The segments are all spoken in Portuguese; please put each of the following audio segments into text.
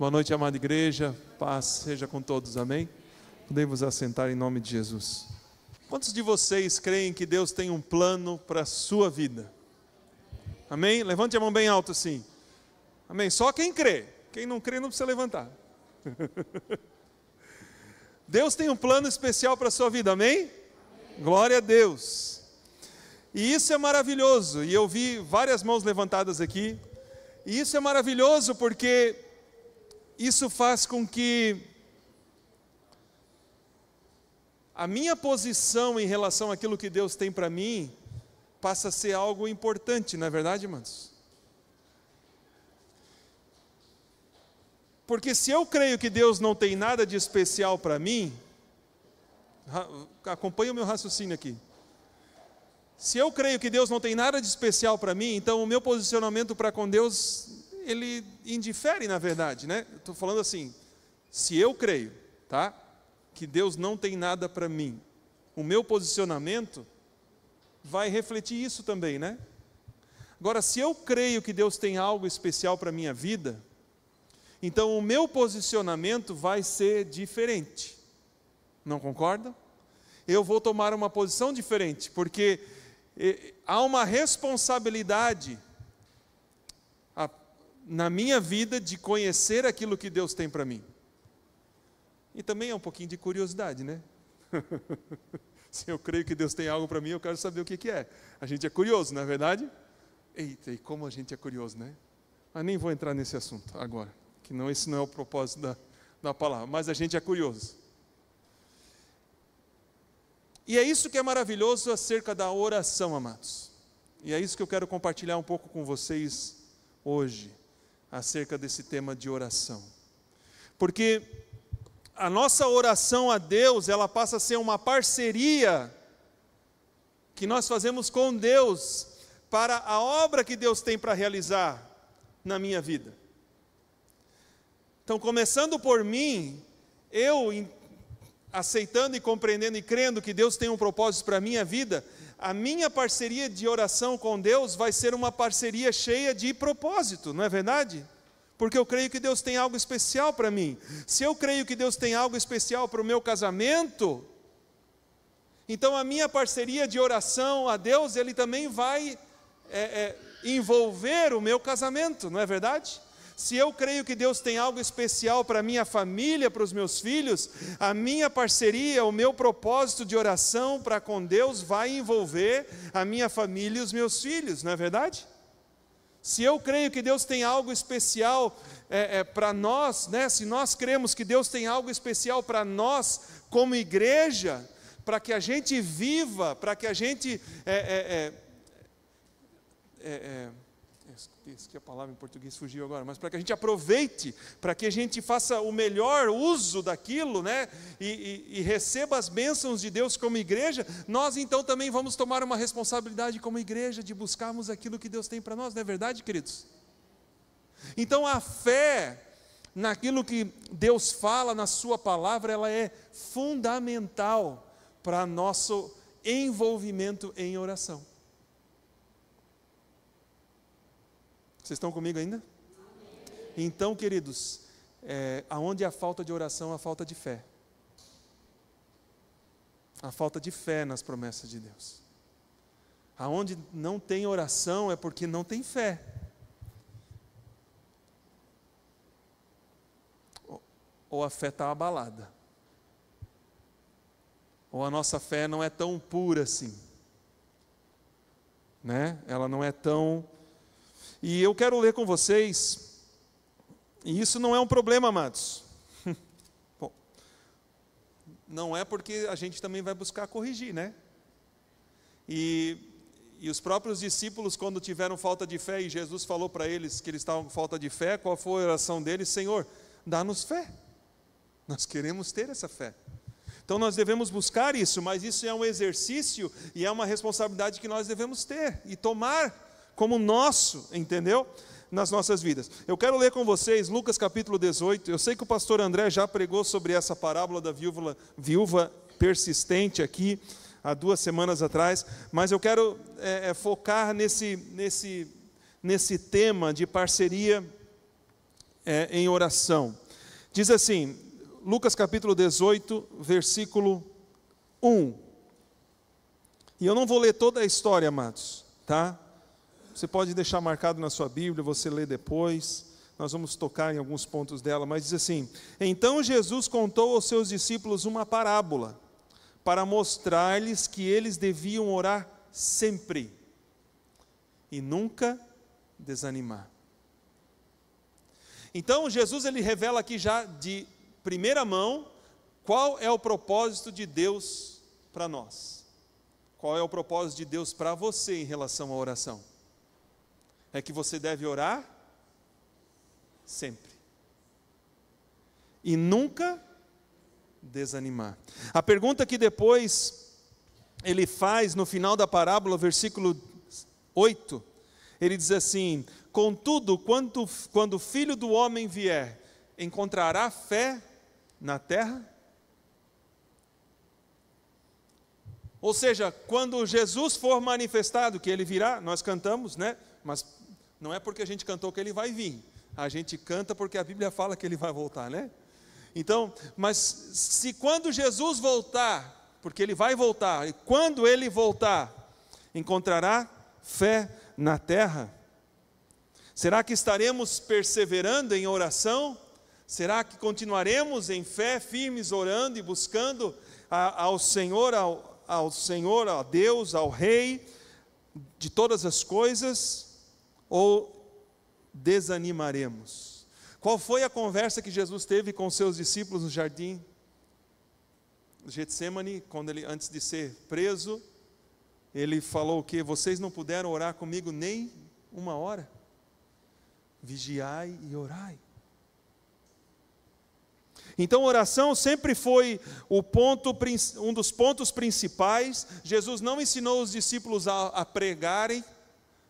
Boa noite, amada igreja, paz seja com todos, amém? Podemos assentar em nome de Jesus. Quantos de vocês creem que Deus tem um plano para a sua vida? Amém? Levante a mão bem alto assim. Amém? Só quem crê, quem não crê não precisa levantar. Deus tem um plano especial para a sua vida, amém? Glória a Deus. E isso é maravilhoso, e eu vi várias mãos levantadas aqui, e isso é maravilhoso porque isso faz com que a minha posição em relação àquilo que Deus tem para mim passa a ser algo importante, não é verdade, irmãos? Porque se eu creio que Deus não tem nada de especial para mim, acompanhe o meu raciocínio aqui. Se eu creio que Deus não tem nada de especial para mim, então o meu posicionamento para com Deus, ele indifere na verdade, né? Estou falando assim, se eu creio, tá? Que Deus não tem nada para mim, o meu posicionamento vai refletir isso também, né? Agora, se eu creio que Deus tem algo especial para a minha vida, então o meu posicionamento vai ser diferente. Não concorda? Eu vou tomar uma posição diferente, porque há uma responsabilidade na minha vida de conhecer aquilo que Deus tem para mim. E também é um pouquinho de curiosidade, né? Se eu creio que Deus tem algo para mim, eu quero saber o que é. A gente é curioso, não é verdade? Eita, e como a gente é curioso, né? Mas nem vou entrar nesse assunto agora, que não, esse não é o propósito da palavra, mas a gente é curioso. E é isso que é maravilhoso acerca da oração, amados. E é isso que eu quero compartilhar um pouco com vocês hoje, acerca desse tema de oração. Porque a nossa oração a Deus, ela passa a ser uma parceria que nós fazemos com Deus para a obra que Deus tem para realizar na minha vida. Então, começando por mim, eu aceitando e compreendendo e crendo que Deus tem um propósito para a minha vida, a minha parceria de oração com Deus vai ser uma parceria cheia de propósito, não é verdade? Porque eu creio que Deus tem algo especial para mim. Se eu creio que Deus tem algo especial para o meu casamento, então a minha parceria de oração a Deus, Ele também vai envolver o meu casamento, não é verdade? Se eu creio que Deus tem algo especial para a minha família, para os meus filhos, a minha parceria, o meu propósito de oração para com Deus vai envolver a minha família e os meus filhos, não é verdade? Se eu creio que Deus tem algo especial para nós, né? Se nós cremos que Deus tem algo especial para nós como igreja, para que a gente viva, para que a gente esqueci a palavra em português, fugiu agora, mas para que a gente aproveite, para que a gente faça o melhor uso daquilo, né, e receba as bênçãos de Deus como igreja, nós então também vamos tomar uma responsabilidade como igreja, de buscarmos aquilo que Deus tem para nós, não é verdade, queridos? Então a fé naquilo que Deus fala na sua palavra, ela é fundamental para nosso envolvimento em oração. Vocês estão comigo ainda? Amém. Então, queridos, aonde há falta de oração, há falta de fé. Há falta de fé nas promessas de Deus. Aonde não tem oração é porque não tem fé. Ou a fé está abalada. Ou a nossa fé não é tão pura assim. Né? Ela não é tão... E eu quero ler com vocês, e isso não é um problema, amados. Bom, não é porque a gente também vai buscar corrigir, né? E os próprios discípulos, quando tiveram falta de fé, e Jesus falou para eles que eles estavam com falta de fé, qual foi a oração deles? Senhor, dá-nos fé. Nós queremos ter essa fé. Então nós devemos buscar isso, mas isso é um exercício e é uma responsabilidade que nós devemos ter e tomar como nosso, entendeu? Nas nossas vidas. Eu quero ler com vocês Lucas capítulo 18. Eu sei que o pastor André já pregou sobre essa parábola da viúva persistente aqui há 2 semanas atrás, mas eu quero nesse tema de parceria em oração. Diz assim, Lucas capítulo 18, versículo 1. E eu não vou ler toda a história, amados, tá? Você pode deixar marcado na sua Bíblia, você lê depois. Nós vamos tocar em alguns pontos dela, mas diz assim: então Jesus contou aos seus discípulos uma parábola, para mostrar-lhes que eles deviam orar sempre e nunca desanimar. Então Jesus ele revela aqui já de primeira mão qual é o propósito de Deus para nós. Qual é o propósito de Deus para você em relação à oração? É que você deve orar sempre e nunca desanimar. A pergunta que depois ele faz no final da parábola, versículo 8, ele diz assim: contudo, quando o Filho do Homem vier, encontrará fé na terra? Ou seja, quando Jesus for manifestado, que ele virá, nós cantamos, né? Mas não é porque a gente cantou que ele vai vir. A gente canta porque a Bíblia fala que ele vai voltar, né? Então, mas se quando Jesus voltar, porque ele vai voltar, e quando ele voltar, encontrará fé na terra? Será que estaremos perseverando em oração? Será que continuaremos em fé, firmes, orando e buscando ao Senhor, a Deus, ao Rei de todas as coisas? Ou desanimaremos? Qual foi a conversa que Jesus teve com seus discípulos no jardim de Getsemane, quando ele, antes de ser preso, ele falou o quê? Vocês não puderam orar comigo nem uma hora? Vigiai e orai. Então, oração sempre foi um dos pontos principais. Jesus não ensinou os discípulos a pregarem,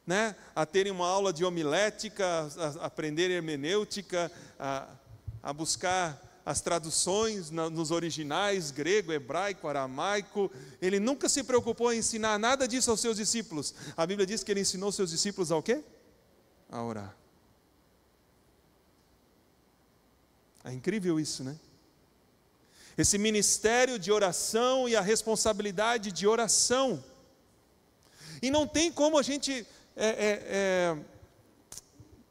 né, a terem uma aula de homilética, a aprender hermenêutica, a buscar as traduções nos originais, grego, hebraico, aramaico. Ele nunca se preocupou em ensinar nada disso aos seus discípulos. A Bíblia diz que ele ensinou seus discípulos ao quê? A orar. É incrível isso, né? Esse ministério de oração e a responsabilidade de oração. E não tem como a gente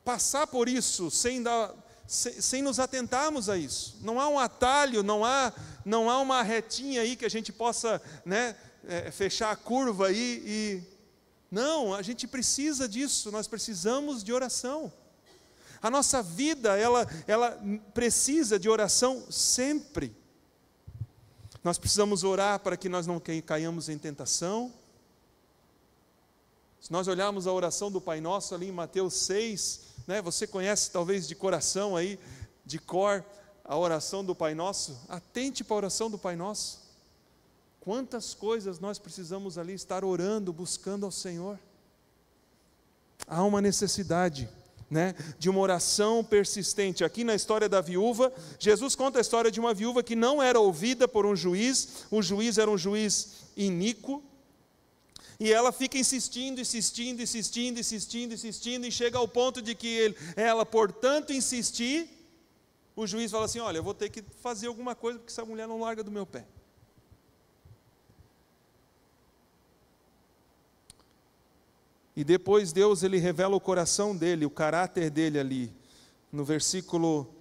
passar por isso sem nos atentarmos a isso. Não há um atalho, não há uma retinha aí que a gente possa, né, fechar a curva aí não, a gente precisa disso. Nós precisamos de oração. A nossa vida, ela precisa de oração sempre. Nós precisamos orar para que nós não caiamos em tentação. Se nós olharmos a oração do Pai Nosso ali em Mateus 6, né, você conhece talvez de coração aí, de cor, a oração do Pai Nosso. Atente para a oração do Pai Nosso. Quantas coisas nós precisamos ali estar orando, buscando ao Senhor. Há uma necessidade, né, de uma oração persistente. Aqui na história da viúva, Jesus conta a história de uma viúva que não era ouvida por um juiz. O juiz era um juiz iníquo. E ela fica insistindo, e chega ao ponto de que ela, por tanto insistir, o juiz fala assim: olha, eu vou ter que fazer alguma coisa, porque essa mulher não larga do meu pé. E depois Deus, ele revela o coração dele, o caráter dele ali. No versículo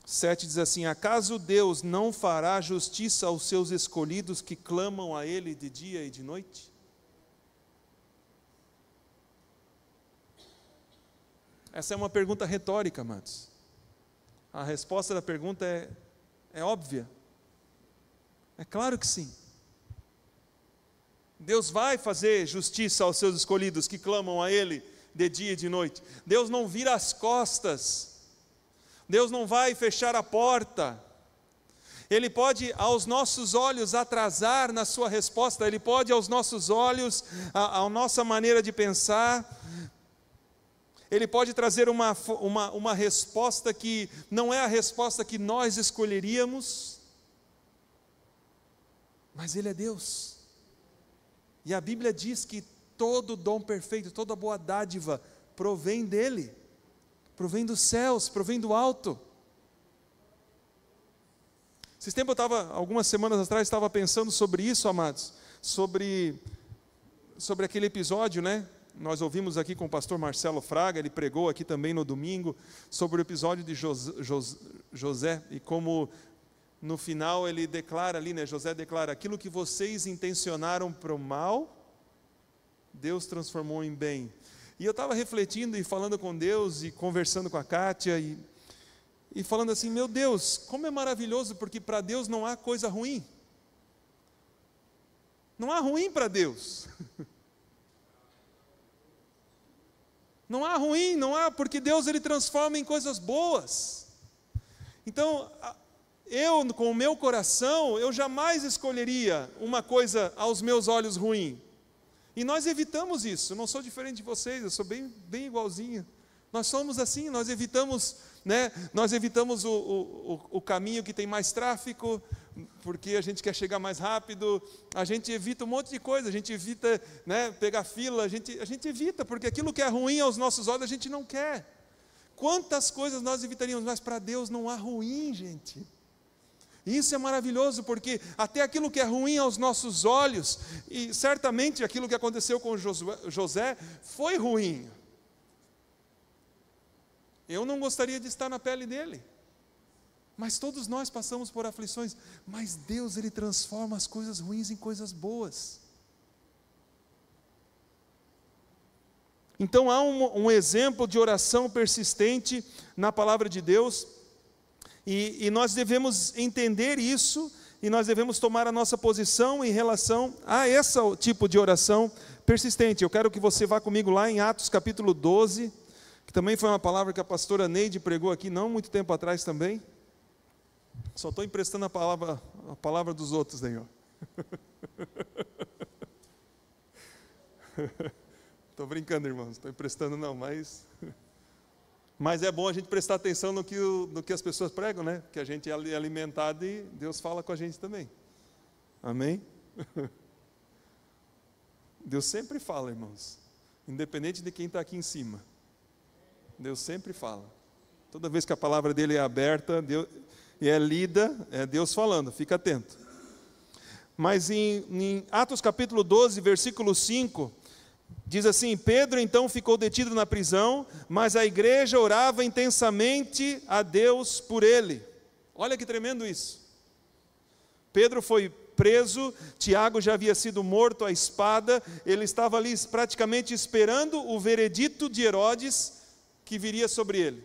7 diz assim: acaso Deus não fará justiça aos seus escolhidos que clamam a Ele de dia e de noite? Essa é uma pergunta retórica, amados. A resposta da pergunta é óbvia. É claro que sim. Deus vai fazer justiça aos seus escolhidos que clamam a Ele de dia e de noite. Deus não vira as costas. Deus não vai fechar a porta. Ele pode aos nossos olhos atrasar na sua resposta. Ele pode aos nossos olhos, a nossa maneira de pensar, Ele pode trazer uma resposta que não é a resposta que nós escolheríamos, mas Ele é Deus. E a Bíblia diz que todo dom perfeito, toda boa dádiva provém dEle. provém dos céus, provém do alto. Esses tempos algumas semanas atrás, estava pensando sobre isso, amados, sobre aquele episódio, né? Nós ouvimos aqui com o pastor Marcelo Fraga, ele pregou aqui também no domingo, sobre o episódio de José, e como no final ele declara ali, né? José declara, aquilo que vocês intencionaram para o mal, Deus transformou em bem. E eu estava refletindo e falando com Deus, e conversando com a Kátia, e falando assim, meu Deus, como é maravilhoso, porque para Deus não há coisa ruim. Não há ruim para Deus. Não há ruim, não há, porque Deus ele transforma em coisas boas. Então, eu com o meu coração, eu jamais escolheria uma coisa aos meus olhos ruim. E nós evitamos isso. Eu não sou diferente de vocês, eu sou bem igualzinho. Nós somos assim, nós evitamos, né? Nós evitamos o caminho que tem mais tráfego, porque a gente quer chegar mais rápido, a gente evita um monte de coisa, a gente evita, né, pegar fila, a gente evita, porque aquilo que é ruim aos nossos olhos a gente não quer. Quantas coisas nós evitaríamos, mas para Deus não há ruim, gente. E isso é maravilhoso, porque até aquilo que é ruim aos nossos olhos, e certamente aquilo que aconteceu com José foi ruim. Eu não gostaria de estar na pele dele. Mas todos nós passamos por aflições. Mas Deus, ele transforma as coisas ruins em coisas boas. Então há um exemplo de oração persistente na palavra de Deus. E nós devemos entender isso. E nós devemos tomar a nossa posição em relação a esse tipo de oração persistente. Eu quero que você vá comigo lá em Atos capítulo 12. Que também foi uma palavra que a pastora Neide pregou aqui não muito tempo atrás também. Só estou emprestando a palavra dos outros, Senhor. Estou brincando, irmãos, estou emprestando não, mas é bom a gente prestar atenção no que as pessoas pregam, né? Que a gente é alimentado e Deus fala com a gente também. Amém? Deus sempre fala, irmãos, independente de quem está aqui em cima. Deus sempre fala. Toda vez que a palavra dele é aberta e é lida, é Deus falando, fica atento. Mas em Atos capítulo 12, versículo 5, diz assim, Pedro então ficou detido na prisão, mas a igreja orava intensamente a Deus por ele. Olha que tremendo isso. Pedro foi preso, Tiago já havia sido morto à espada, ele estava ali praticamente esperando o veredito de Herodes, que viria sobre ele.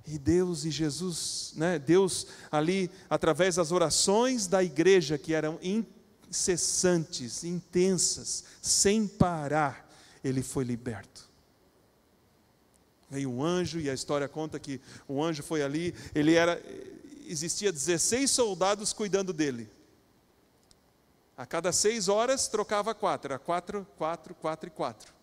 E Deus e Jesus, né? Deus ali, através das orações da igreja, que eram incessantes, intensas, sem parar, ele foi liberto. Veio um anjo, e a história conta que o anjo foi ali, existia 16 soldados cuidando dele. A cada 6 horas trocava 4, era 4, 4, 4 e 4.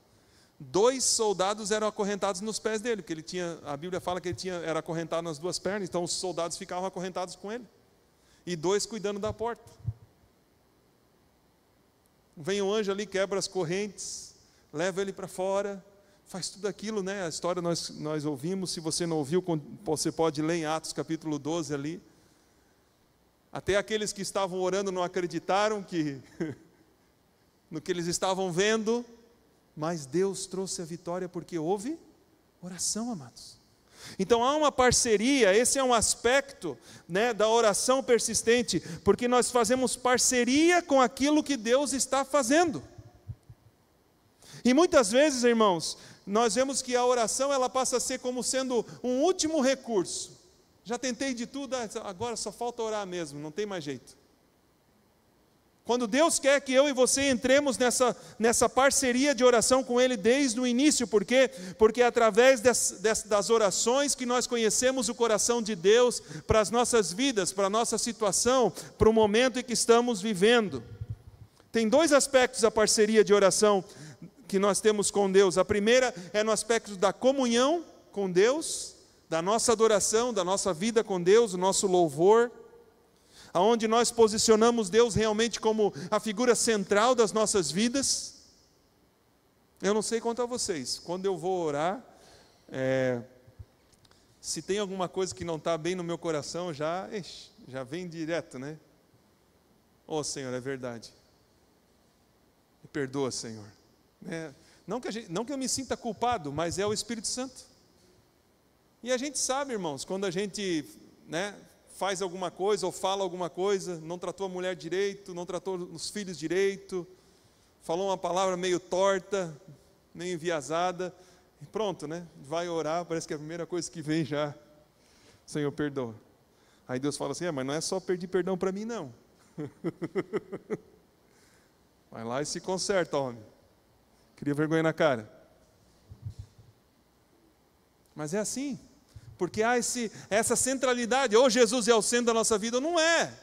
2 soldados eram acorrentados nos pés dele, porque a Bíblia fala que era acorrentado nas 2 pernas, então os soldados ficavam acorrentados com ele. E 2 cuidando da porta. Vem um anjo ali, quebra as correntes, leva ele para fora, faz tudo aquilo, né? A história nós ouvimos, se você não ouviu, você pode ler em Atos capítulo 12 ali. Até aqueles que estavam orando não acreditaram no que eles estavam vendo, mas Deus trouxe a vitória porque houve oração, amados. Então há uma parceria, esse é um aspecto, né, da oração persistente, porque nós fazemos parceria com aquilo que Deus está fazendo. E muitas vezes, irmãos, nós vemos que a oração ela passa a ser como sendo um último recurso. Já tentei de tudo, agora só falta orar mesmo, não tem mais jeito. Quando Deus quer que eu e você entremos nessa parceria de oração com Ele desde o início, por quê? Porque é através das orações que nós conhecemos o coração de Deus para as nossas vidas, para a nossa situação, para o momento em que estamos vivendo. Tem 2 aspectos da parceria de oração que nós temos com Deus. A primeira é no aspecto da comunhão com Deus, da nossa adoração, da nossa vida com Deus, o nosso louvor, aonde nós posicionamos Deus realmente como a figura central das nossas vidas. Eu não sei quanto a vocês, quando eu vou orar, Se tem alguma coisa que não está bem no meu coração, já vem direto, né? Oh, Senhor, é verdade. Me perdoa, Senhor. Não que eu me sinta culpado, mas é o Espírito Santo. E a gente sabe, irmãos, quando a gente, faz alguma coisa ou fala alguma coisa, não tratou a mulher direito, não tratou os filhos direito, falou uma palavra meio torta, meio enviesada, e pronto, vai orar, parece que é a primeira coisa que vem já, Senhor, perdoa. Aí Deus fala assim, mas não é só pedir perdão para mim, não. Vai lá e se conserta, homem. Cria vergonha na cara. Mas é assim, porque há essa centralidade, ou Jesus é o centro da nossa vida, ou não é,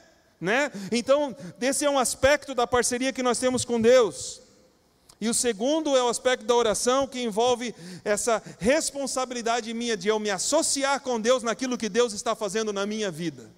Então, esse é um aspecto da parceria que nós temos com Deus. E o segundo é o aspecto da oração, que envolve essa responsabilidade minha de eu me associar com Deus naquilo que Deus está fazendo na minha vida.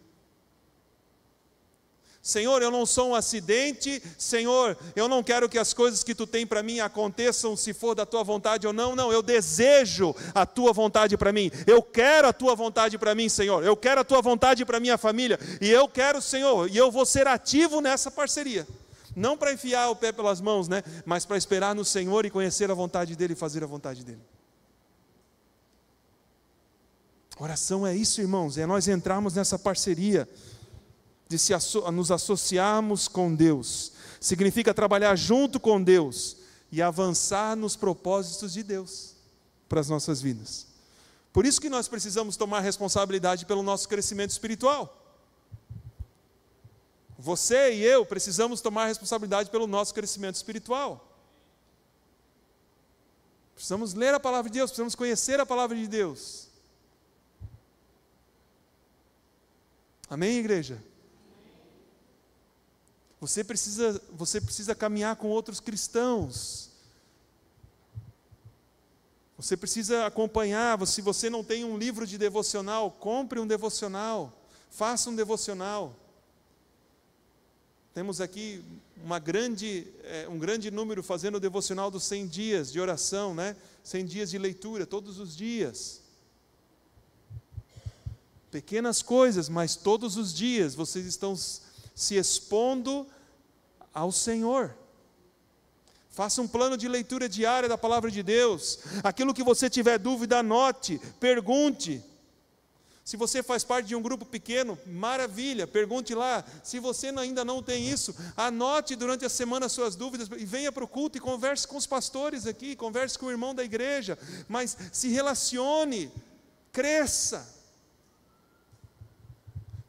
Senhor, eu não sou um acidente, Senhor, eu não quero que as coisas que Tu tem para mim aconteçam se for da Tua vontade ou não, eu desejo a Tua vontade para mim, eu quero a Tua vontade para mim, Senhor, eu quero a Tua vontade para minha família, e eu quero, Senhor, e eu vou ser ativo nessa parceria, não para enfiar o pé pelas mãos, mas para esperar no Senhor e conhecer a vontade dEle e fazer a vontade dEle. Oração é isso, irmãos, é nós entrarmos nessa parceria, de nos associarmos com Deus, significa trabalhar junto com Deus e avançar nos propósitos de Deus para as nossas vidas. Por isso que nós precisamos tomar responsabilidade pelo nosso crescimento espiritual. Você e eu precisamos tomar responsabilidade pelo nosso crescimento espiritual. Precisamos ler a palavra de Deus, precisamos conhecer a palavra de Deus. Amém, igreja? Você precisa caminhar com outros cristãos. Você precisa acompanhar. Se você não tem um livro de devocional, compre um devocional. Faça um devocional. Temos aqui um grande número fazendo o devocional dos 100 dias de oração, 100 dias de leitura, todos os dias. Pequenas coisas, mas todos os dias vocês estão se expondo ao Senhor. Faça um plano de leitura diária da palavra de Deus. Aquilo que você tiver dúvida, anote, pergunte. Se você faz parte de um grupo pequeno, maravilha, pergunte lá. Se você ainda não tem isso, anote durante a semana as suas dúvidas e venha para o culto e converse com os pastores aqui, converse com o irmão da igreja, mas se relacione, cresça.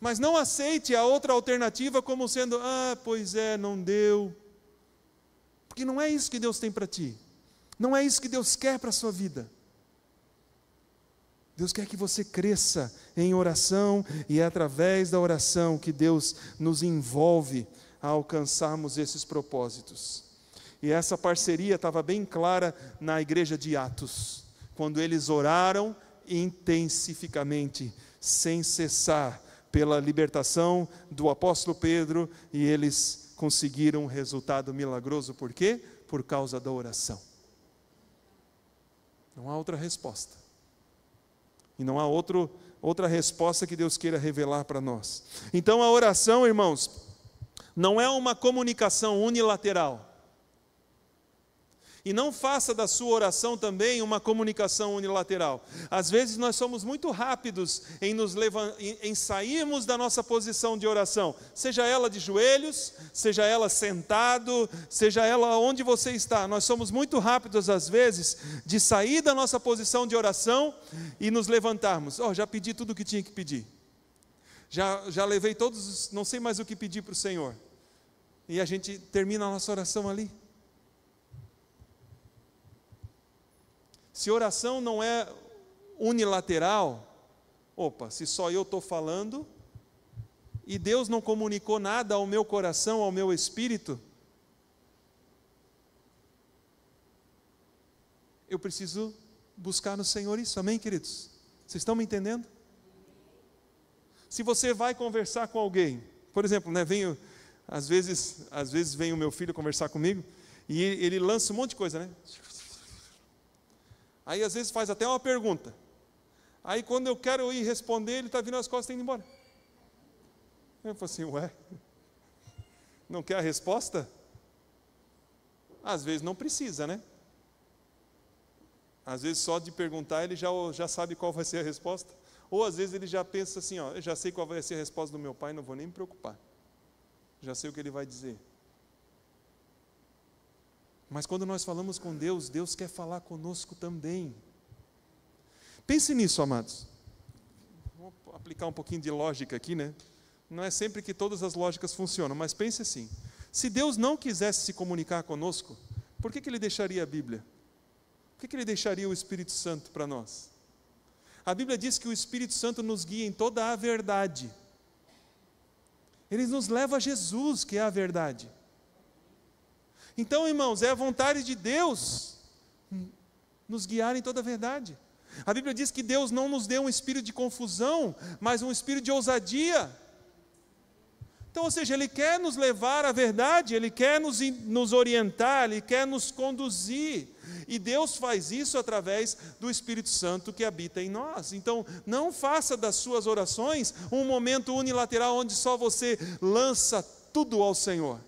Mas não aceite a outra alternativa como sendo, pois é, não deu. Porque não é isso que Deus tem para ti. Não é isso que Deus quer para a sua vida. Deus quer que você cresça em oração, e é através da oração que Deus nos envolve a alcançarmos esses propósitos. E essa parceria estava bem clara na igreja de Atos, quando eles oraram intensificamente, sem cessar, pela libertação do apóstolo Pedro, e eles conseguiram um resultado milagroso. Por quê? Por causa da oração. Não há outra resposta. E não há outra resposta que Deus queira revelar para nós. Então a oração, irmãos, não é uma comunicação unilateral. E não faça da sua oração também uma comunicação unilateral. Às vezes nós somos muito rápidos em sairmos da nossa posição de oração, seja ela de joelhos, seja ela sentado, seja ela onde você está. Nós somos muito rápidos às vezes de sair da nossa posição de oração e nos levantarmos. Já pedi tudo o que tinha que pedir. Já levei todos, não sei mais o que pedir para o Senhor. E a gente termina a nossa oração ali. Se oração não é unilateral, se só eu estou falando, e Deus não comunicou nada ao meu coração, ao meu espírito, eu preciso buscar no Senhor isso, amém, queridos? Vocês estão me entendendo? Se você vai conversar com alguém, por exemplo, às vezes vem o meu filho conversar comigo, e ele lança um monte de coisa, Aí às vezes faz até uma pergunta. Aí quando eu quero ir responder, ele está vindo as costas e indo embora. Eu falo assim, ué, não quer a resposta? Às vezes não precisa, né? Às vezes só de perguntar ele já sabe qual vai ser a resposta. Ou às vezes ele já pensa assim, ó, eu já sei qual vai ser a resposta do meu pai, não vou nem me preocupar. Já sei o que ele vai dizer. Mas quando nós falamos com Deus, Deus quer falar conosco também. Pense nisso, amados. Vou aplicar um pouquinho de lógica aqui, né? Não é sempre que todas as lógicas funcionam, mas pense assim. Se Deus não quisesse se comunicar conosco, por que Ele deixaria a Bíblia? Por que Ele deixaria o Espírito Santo para nós? A Bíblia diz que o Espírito Santo nos guia em toda a verdade. Ele nos leva a Jesus, que é a verdade. Então, irmãos, é a vontade de Deus nos guiar em toda a verdade. A Bíblia diz que Deus não nos deu um espírito de confusão, mas um espírito de ousadia. Então, ou seja, Ele quer nos levar à verdade, Ele quer nos orientar, Ele quer nos conduzir. E Deus faz isso através do Espírito Santo que habita em nós. Então, não faça das suas orações um momento unilateral onde só você lança tudo ao Senhor.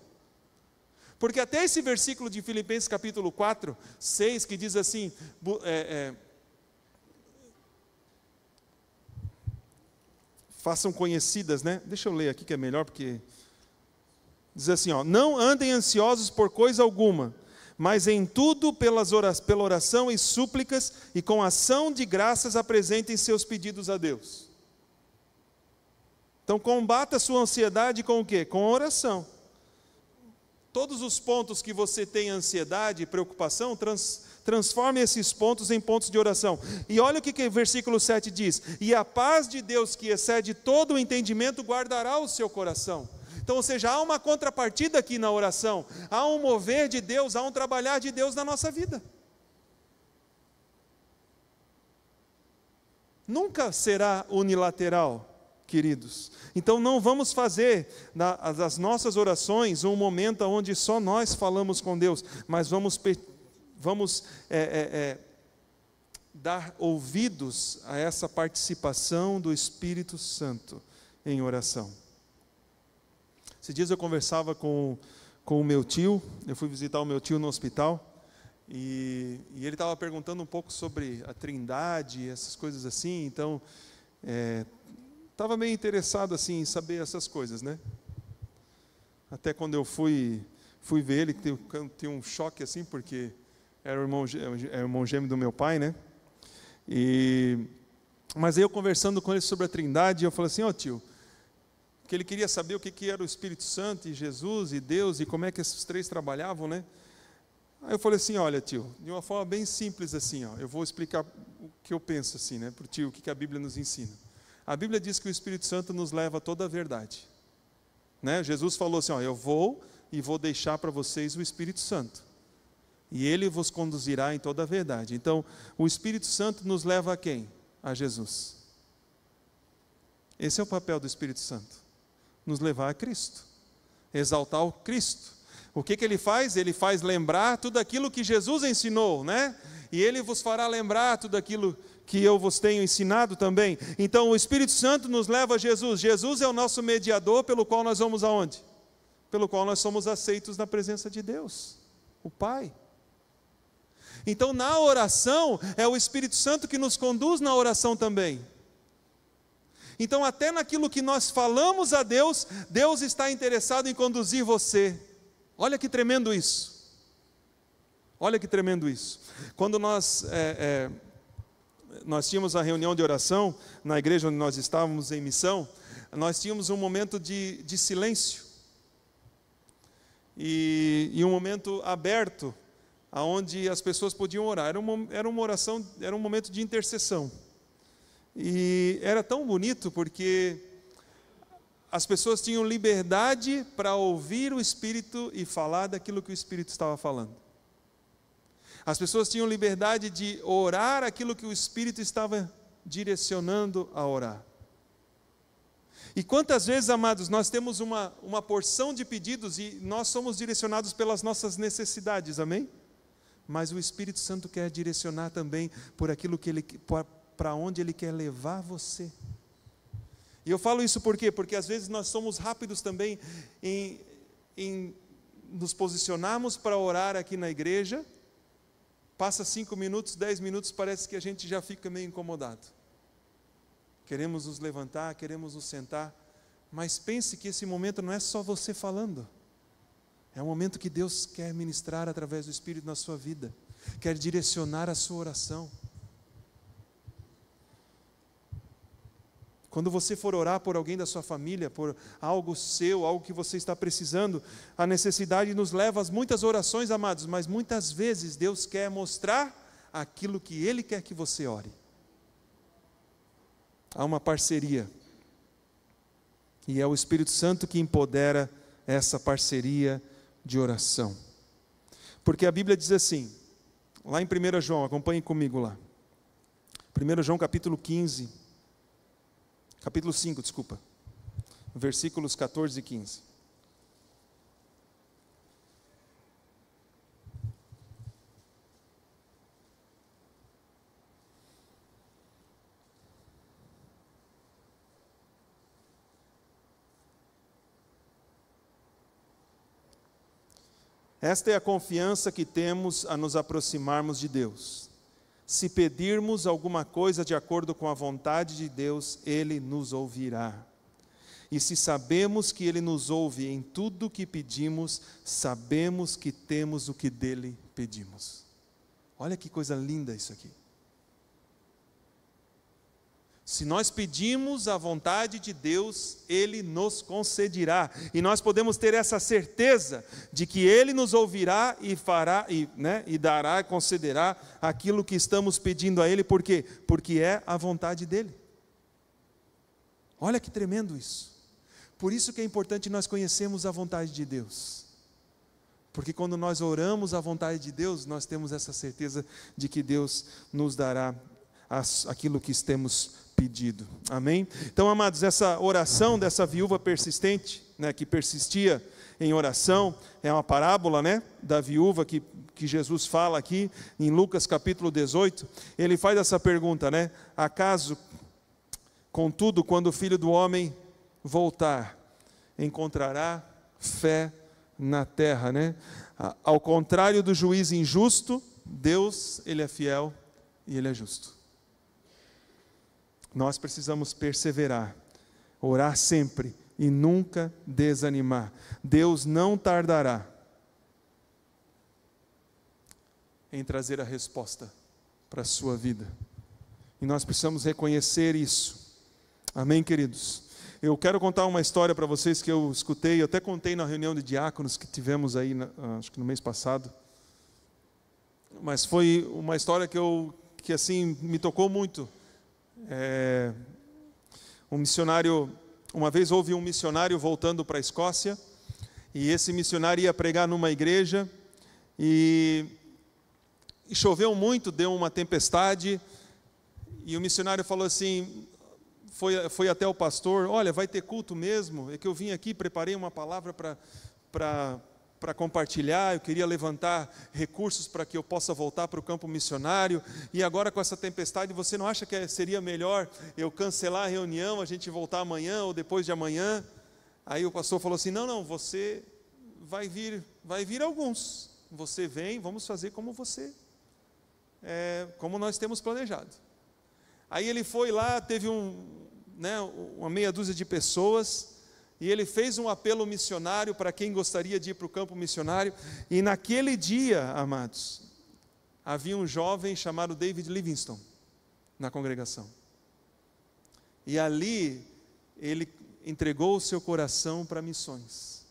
Porque até esse versículo de Filipenses capítulo 4, 6, que diz assim, façam conhecidas, né? Deixa eu ler aqui que é melhor, porque diz assim, ó, não andem ansiosos por coisa alguma, mas em tudo pela oração e súplicas e com ação de graças apresentem seus pedidos a Deus. Então combata a sua ansiedade com o quê? Com a oração. Todos os pontos que você tem ansiedade e preocupação, transforme esses pontos em pontos de oração. E olha o que o versículo 7 diz: e a paz de Deus, que excede todo o entendimento, guardará o seu coração. Então, ou seja, há uma contrapartida aqui na oração, há um mover de Deus, há um trabalhar de Deus na nossa vida. Nunca será unilateral, queridos. Então não vamos fazer das nossas orações um momento onde só nós falamos com Deus, mas vamos dar ouvidos a essa participação do Espírito Santo em oração. Esses dias eu conversava com o meu tio, eu fui visitar o meu tio no hospital, e ele estava perguntando um pouco sobre a Trindade, essas coisas assim, então estava meio interessado assim em saber essas coisas, né? Até quando eu fui ver ele, tem um choque assim, porque era o irmão gêmeo do meu pai, né? Mas aí eu conversando com ele sobre a Trindade, eu falei assim, ó tio, que ele queria saber o que era o Espírito Santo e Jesus e Deus e como é que esses três trabalhavam, né? Aí eu falei assim, olha tio, de uma forma bem simples assim, ó, eu vou explicar o que eu penso assim, né, para o tio, o que a Bíblia nos ensina. A Bíblia diz que o Espírito Santo nos leva a toda a verdade, né? Jesus falou assim, ó, eu vou deixar para vocês o Espírito Santo, e Ele vos conduzirá em toda a verdade. Então, o Espírito Santo nos leva a quem? A Jesus. Esse é o papel do Espírito Santo, nos levar a Cristo, exaltar o Cristo. O que Ele faz? Ele faz lembrar tudo aquilo que Jesus ensinou, né? E Ele vos fará lembrar tudo aquilo que eu vos tenho ensinado também. Então o Espírito Santo nos leva a Jesus. Jesus é o nosso mediador pelo qual nós vamos aonde? Pelo qual nós somos aceitos na presença de Deus, o Pai. Então na oração, é o Espírito Santo que nos conduz na oração também. Então até naquilo que nós falamos a Deus, Deus está interessado em conduzir você. Olha que tremendo isso. Olha que tremendo isso. Quando nós tínhamos a reunião de oração, na igreja onde nós estávamos em missão, nós tínhamos um momento de silêncio. E um momento aberto, onde as pessoas podiam orar. Era uma oração, era um momento de intercessão. E era tão bonito porque as pessoas tinham liberdade para ouvir o Espírito e falar daquilo que o Espírito estava falando. As pessoas tinham liberdade de orar aquilo que o Espírito estava direcionando a orar. E quantas vezes, amados, nós temos uma porção de pedidos e nós somos direcionados pelas nossas necessidades, amém? mas o Espírito Santo quer direcionar também por aquilo que para onde Ele quer levar você. E eu falo isso por quê? Porque às vezes nós somos rápidos também em nos posicionarmos para orar aqui na igreja, passa 5 minutos, 10 minutos, parece que a gente já fica meio incomodado. Queremos nos levantar, queremos nos sentar, mas pense que esse momento não é só você falando, é um momento que Deus quer ministrar através do Espírito na sua vida, quer direcionar a sua oração. Quando você for orar por alguém da sua família, por algo seu, algo que você está precisando, a necessidade nos leva a muitas orações, amados, mas muitas vezes Deus quer mostrar aquilo que Ele quer que você ore. Há uma parceria, e é o Espírito Santo que empodera essa parceria de oração. Porque a Bíblia diz assim, lá em 1 João, acompanhe comigo lá, 1 João capítulo 5, versículos 14 e 15. Esta é a confiança que temos a nos aproximarmos de Deus. Se pedirmos alguma coisa de acordo com a vontade de Deus, Ele nos ouvirá. E se sabemos que Ele nos ouve em tudo o que pedimos, sabemos que temos o que dele pedimos. Olha que coisa linda isso aqui. Se nós pedimos a vontade de Deus, Ele nos concederá. E nós podemos ter essa certeza de que Ele nos ouvirá e fará, e dará, concederá aquilo que estamos pedindo a Ele. Por quê? Porque é a vontade dEle. Olha que tremendo isso. Por isso que é importante nós conhecermos a vontade de Deus. Porque quando nós oramos a vontade de Deus, nós temos essa certeza de que Deus nos dará aquilo que temos pedido. Amém? Então, amados, essa oração dessa viúva persistente, que persistia em oração, é uma parábola, da viúva que Jesus fala aqui em Lucas capítulo 18. Ele faz essa pergunta, acaso, contudo, quando o Filho do Homem voltar, encontrará fé na terra, Ao contrário do juiz injusto, Deus, Ele é fiel e Ele é justo. Nós precisamos perseverar, orar sempre e nunca desanimar. Deus não tardará em trazer a resposta para a sua vida. E nós precisamos reconhecer isso. Amém, queridos? Eu quero contar uma história para vocês que eu escutei, eu até contei na reunião de diáconos que tivemos aí, acho que no mês passado. Mas foi uma história que assim, me tocou muito. Um missionário, uma vez houve um missionário voltando para a Escócia, e esse missionário ia pregar numa igreja, e choveu muito, deu uma tempestade, e o missionário falou assim, foi até o pastor, olha, vai ter culto mesmo, é que eu vim aqui, preparei uma palavra para compartilhar, eu queria levantar recursos para que eu possa voltar para o campo missionário, e agora com essa tempestade, você não acha que seria melhor eu cancelar a reunião, a gente voltar amanhã ou depois de amanhã? Aí o pastor falou assim, não, você vai vir alguns, você vem, vamos fazer como como nós temos planejado. Aí ele foi lá, teve uma meia dúzia de pessoas, e ele fez um apelo missionário para quem gostaria de ir para o campo missionário. E naquele dia, amados, havia um jovem chamado David Livingstone na congregação. E ali ele entregou o seu coração para missões.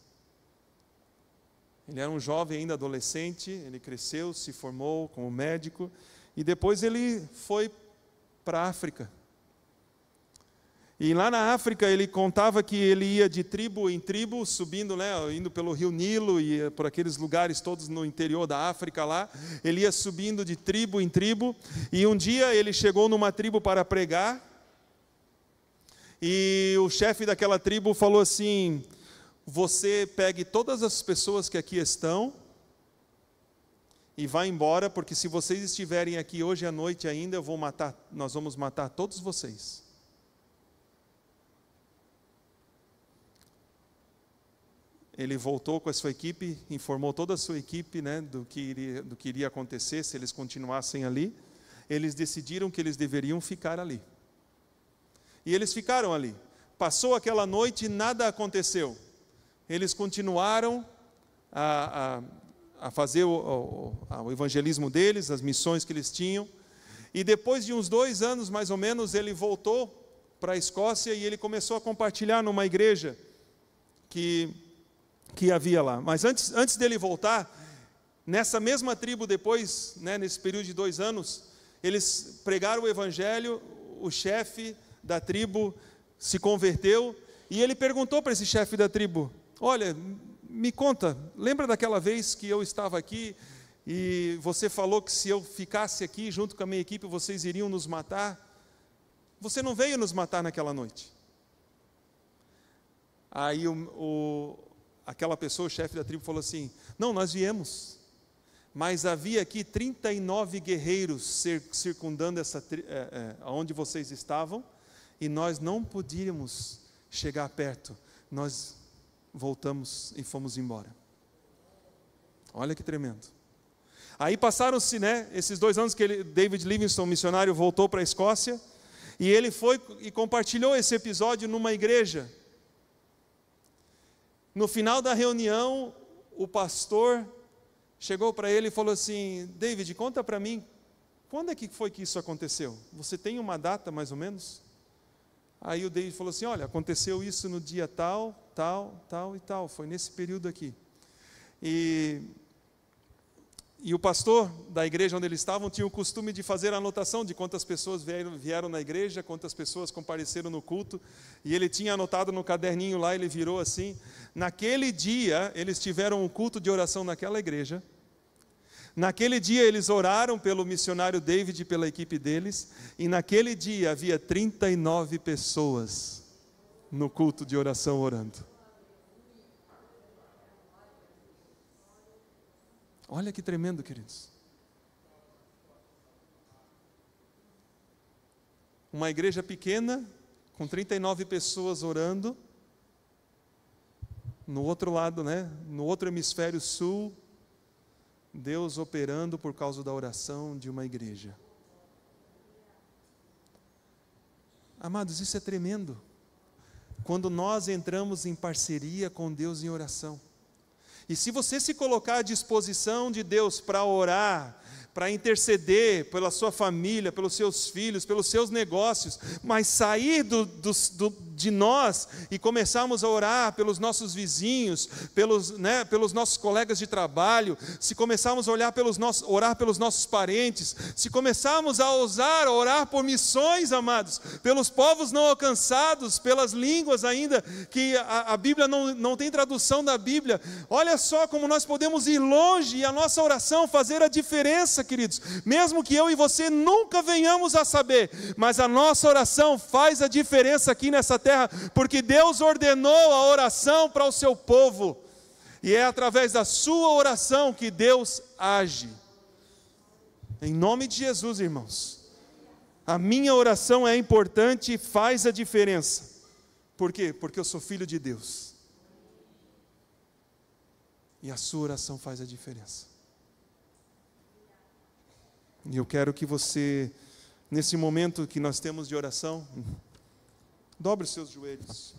Ele era um jovem ainda adolescente, ele cresceu, se formou como médico, e depois ele foi para a África. E lá na África ele contava que ele ia de tribo em tribo, subindo, indo pelo rio Nilo e por aqueles lugares todos no interior da África lá. Ele ia subindo de tribo em tribo, e um dia ele chegou numa tribo para pregar, e o chefe daquela tribo falou assim, você pegue todas as pessoas que aqui estão, e vá embora, porque se vocês estiverem aqui hoje à noite ainda, nós vamos matar todos vocês. Ele voltou com a sua equipe, informou toda a sua equipe, né, do que iria acontecer se eles continuassem ali. Eles decidiram que eles deveriam ficar ali. E eles ficaram ali. Passou aquela noite e nada aconteceu. Eles continuaram a fazer o evangelismo deles, as missões que eles tinham. E depois de uns 2 anos, mais ou menos, ele voltou para a Escócia e ele começou a compartilhar numa igreja que havia lá. Mas antes dele voltar, nessa mesma tribo depois, né, nesse período de 2 anos, eles pregaram o evangelho, o chefe da tribo se converteu, e ele perguntou para esse chefe da tribo: olha, me conta, lembra daquela vez que eu estava aqui, e você falou que se eu ficasse aqui junto com a minha equipe, vocês iriam nos matar? Você não veio nos matar naquela noite? Aí aquela pessoa, o chefe da tribo, falou assim: não, nós viemos, mas havia aqui 39 guerreiros circundando onde vocês estavam, e nós não podíamos chegar perto, nós voltamos e fomos embora. Olha que tremendo. Aí passaram-se, né, esses 2 anos que David Livingstone, missionário, voltou para a Escócia, e ele foi e compartilhou esse episódio numa igreja. No final da reunião, o pastor chegou para ele e falou assim: David, conta para mim, quando é que foi que isso aconteceu? Você tem uma data mais ou menos? Aí o David falou assim: olha, aconteceu isso no dia tal, tal, tal e tal, foi nesse período aqui. E o pastor da igreja onde eles estavam tinha o costume de fazer a anotação de quantas pessoas vieram na igreja, quantas pessoas compareceram no culto, e ele tinha anotado no caderninho lá, ele virou assim. Naquele dia, eles tiveram um culto de oração naquela igreja. Naquele dia eles oraram pelo missionário David e pela equipe deles, e naquele dia havia 39 pessoas no culto de oração orando. Olha que tremendo, queridos. Uma igreja pequena, com 39 pessoas orando, no outro lado, né, no outro hemisfério sul, Deus operando por causa da oração de uma igreja. Amados, isso é tremendo. Quando nós entramos em parceria com Deus em oração. E se você se colocar à disposição de Deus para orar, para interceder pela sua família, pelos seus filhos, pelos seus negócios, mas sair de nós e começarmos a orar pelos nossos vizinhos, pelos nossos colegas de trabalho, se começarmos a orar pelos nossos parentes, se começarmos a ousar orar por missões, amados, pelos povos não alcançados, pelas línguas ainda, que a Bíblia não tem tradução da Bíblia, olha só como nós podemos ir longe e a nossa oração fazer a diferença, queridos, mesmo que eu e você nunca venhamos a saber, mas a nossa oração faz a diferença aqui nessa terra, porque Deus ordenou a oração para o seu povo, e é através da sua oração que Deus age. Em nome de Jesus, irmãos, a minha oração é importante e faz a diferença. Por quê? Porque eu sou filho de Deus, e a sua oração faz a diferença. E eu quero que você, nesse momento que nós temos de oração, dobre os seus joelhos.